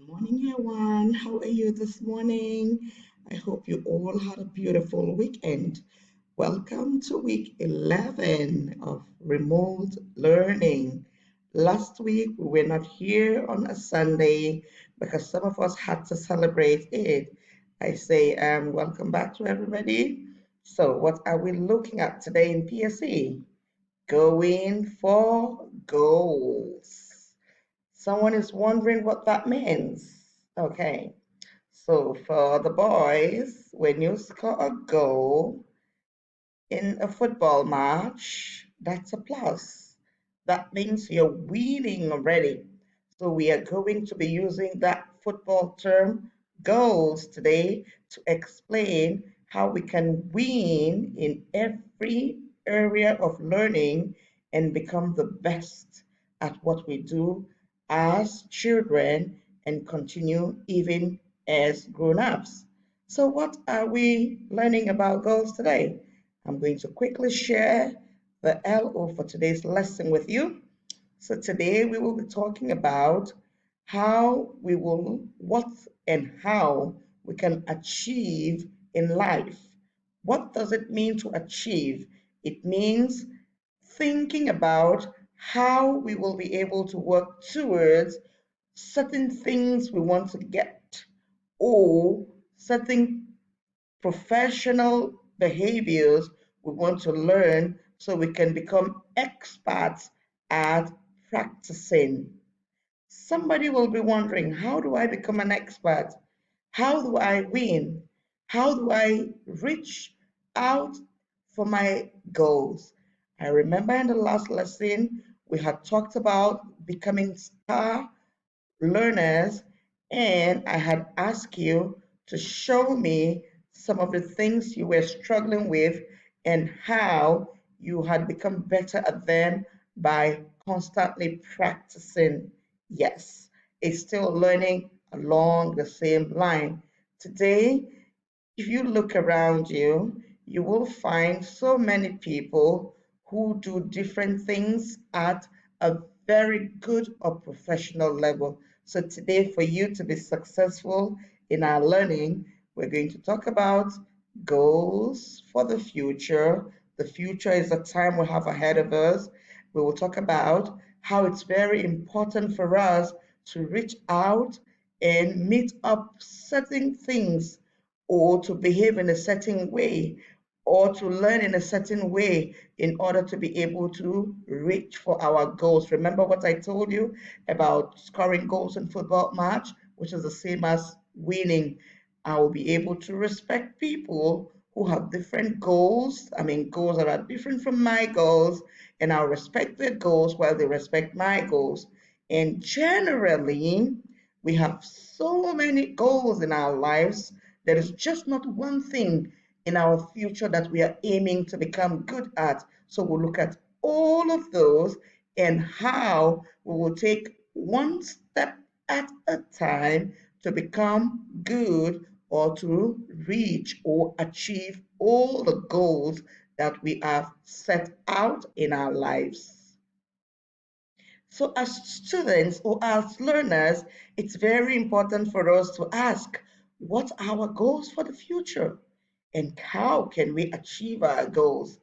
Morning, everyone. How are you this morning? I hope you all had a beautiful weekend. Welcome to week 11 of remote learning. Last week, we were not here on a Sunday because some of us had to celebrate it. I say, welcome back to everybody. So, what are we looking at today in PSE? Going for goals. Someone is wondering what that means. Okay, so for the boys, when you score a goal in a football match, that's a plus. That means you're winning already. So we are going to be using that football term goals today to explain how we can win in every area of learning and become the best at what we do as children and continue even as grown-ups. So what are we learning about goals today? I'm going to quickly share the LO for today's lesson with you. So today we will be talking about what and how we can achieve in life. What does it mean to achieve? It means thinking about how we will be able to work towards certain things we want to get or certain professional behaviors we want to learn so we can become experts at practicing. Somebody will be wondering, how do I become an expert? How do I win? How do I reach out for my goals? I remember in the last lesson, we had talked about becoming star learners, and I had asked you to show me some of the things you were struggling with and how you had become better at them by constantly practicing. Yes, it's still learning along the same line. Today, if you look around you, you will find so many people who do different things at a very good or professional level. So today, for you to be successful in our learning, we're going to talk about goals for the future. The future is the time we have ahead of us. We will talk about how it's very important for us to reach out and meet up certain things or to behave in a certain way or to learn in a certain way in order to be able to reach for our goals. Remember what I told you about scoring goals in football match, which is the same as winning. I will be able to respect people who have different goals. I mean, goals that are different from my goals, and I'll respect their goals while they respect my goals. And generally, we have so many goals in our lives. There is just not one thing in our future that we are aiming to become good at. So we'll look at all of those and how we will take one step at a time to become good or to reach or achieve all the goals that we have set out in our lives. So, as students or as learners, it's very important for us to ask what are our goals for the future and how can we achieve our goals.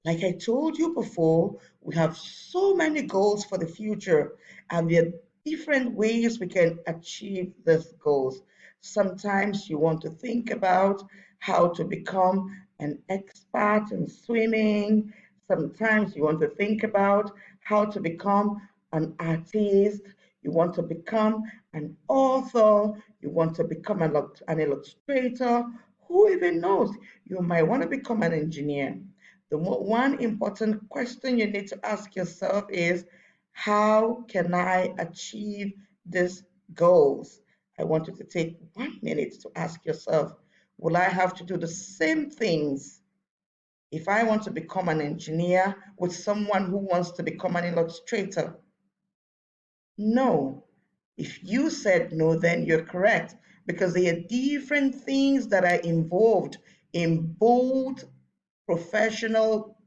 Like I told you before, we have so many goals for the future, and there are different ways we can achieve these goals. Sometimes you want to think about how to become an expert in swimming. Sometimes you want to think about how to become an artist. You want to become an author. You want to become an illustrator. Who even knows? You might want to become an engineer. The one important question you need to ask yourself is, how can I achieve these goals? I want you to take 1 minute to ask yourself, will I have to do the same things if I want to become an engineer with someone who wants to become an illustrator? No. If you said no, then you're correct because there are different things that are involved in both professional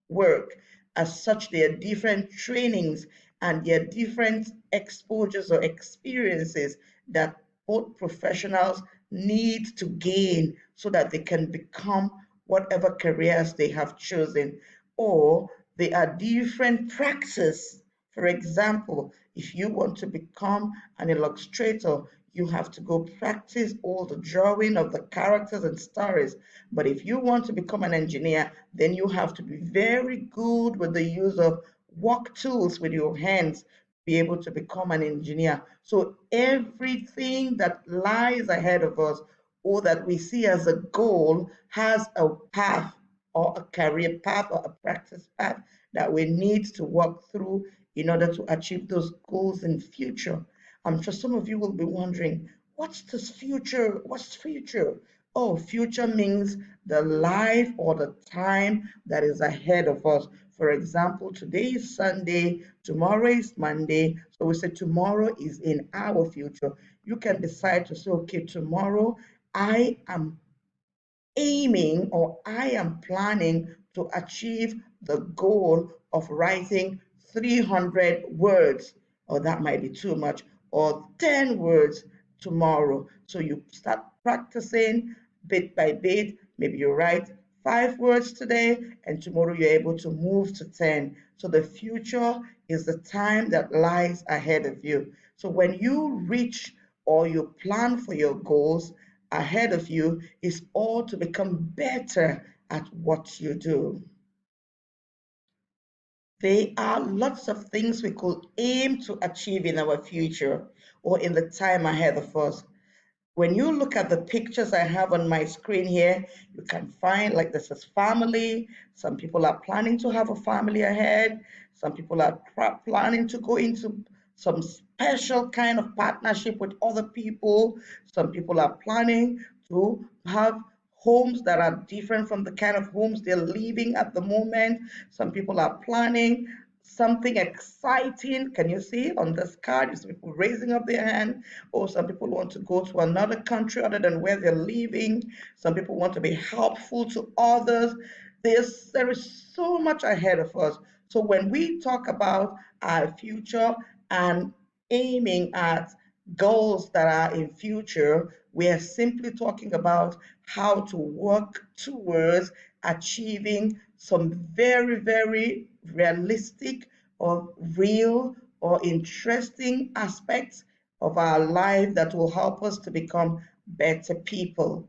work. As such, there are different trainings and there are different exposures or experiences that both professionals need to gain so that they can become whatever careers they have chosen. Or there are different practice. For example, if you want to become an illustrator, you have to go practice all the drawing of the characters and stories. But if you want to become an engineer, then you have to be very good with the use of work tools with your hands to be able to become an engineer. So everything that lies ahead of us or that we see as a goal has a path or a career path or a practice path that we need to work through in order to achieve those goals in future. I'm sure some of you will be wondering, what's this future? What's future? Oh, future means the life or the time that is ahead of us. For example, today is Sunday, tomorrow is Monday. So we say tomorrow is in our future. You can decide to say, okay, tomorrow I am aiming or I am planning to achieve the goal of writing 300 words, or that might be too much, or 10 words tomorrow. So you start practicing bit by bit. Maybe you write 5 words today, and tomorrow you're able to move to 10. So the future is the time that lies ahead of you. So when you reach or you plan for your goals, ahead of you is all to become better at what you do. There are lots of things we could aim to achieve in our future or in the time ahead of us. When you look at the pictures I have on my screen here, you can find like this is family. Some people are planning to have a family ahead. Some people are planning to go into some special kind of partnership with other people. Some people are planning to have homes that are different from the kind of homes they're living at the moment. Some people are planning something exciting. Can you see on this card? You see people raising up their hand, or some people want to go to another country other than where they're living. Some people want to be helpful to others. There is so much ahead of us. So when we talk about our future and aiming at goals that are in future, we are simply talking about how to work towards achieving some very, very realistic or real or interesting aspects of our life that will help us to become better people.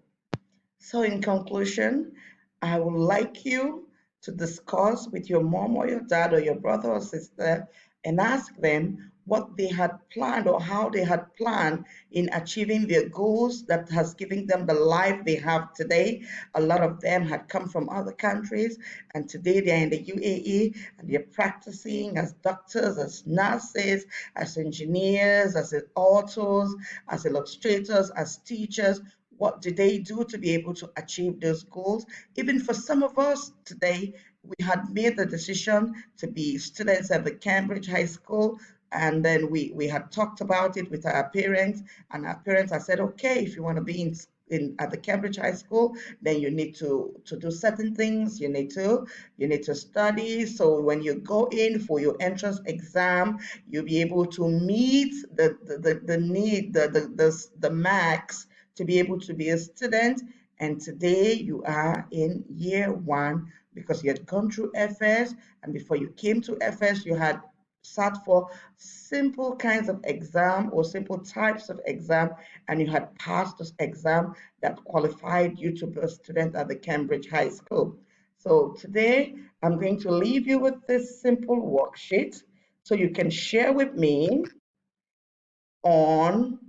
So, in conclusion, I would like you to discuss with your mom or your dad or your brother or sister and ask them what they had planned or how they had planned in achieving their goals that has given them the life they have today. A lot of them had come from other countries and today they're in the UAE and they're practicing as doctors, as nurses, as engineers, as authors, as illustrators, as teachers. What did they do to be able to achieve those goals? Even for some of us today, we had made the decision to be students at the Cambridge High School. And then we had talked about it with our parents, and our parents had said, okay, if you want to be in at the Cambridge High School, then you need to do certain things. You need to study. So when you go in for your entrance exam, you'll be able to meet the need the max to be able to be a student. And today you are in year one because you had gone through FS, and before you came to FS, you had sat for simple kinds of exam or simple types of exam, and you had passed this exam that qualified you to be a student at the Cambridge High School. So today I'm going to leave you with this simple worksheet so you can share with me on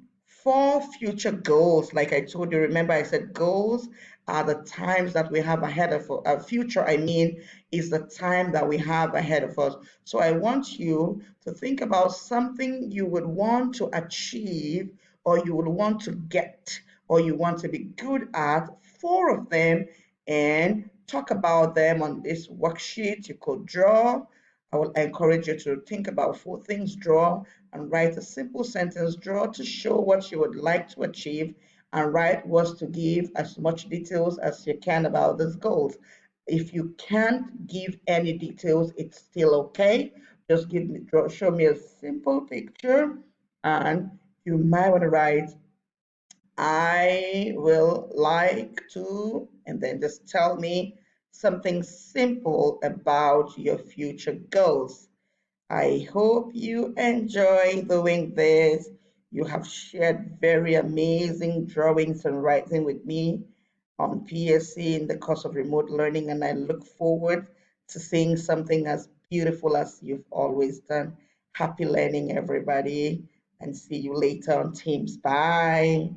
4 future goals. Like I told you, remember I said goals are the times that we have ahead of us. Future, I mean, is the time that we have ahead of us. So I want you to think about something you would want to achieve, or you would want to get, or you want to be good at, 4 of them, and talk about them on this worksheet. You could draw. I will encourage you to think about 4 things, draw, and write a simple sentence. Draw to show what you would like to achieve, and write words to give as much details as you can about these goals. If you can't give any details, it's still okay. Just show me a simple picture, and you might want to write, I will like to, and then just tell me something simple about your future goals. I hope you enjoy doing this. You have shared very amazing drawings and writing with me on PSC in the course of remote learning, and I look forward to seeing something as beautiful as you've always done. Happy learning, everybody, and see you later on Teams. Bye.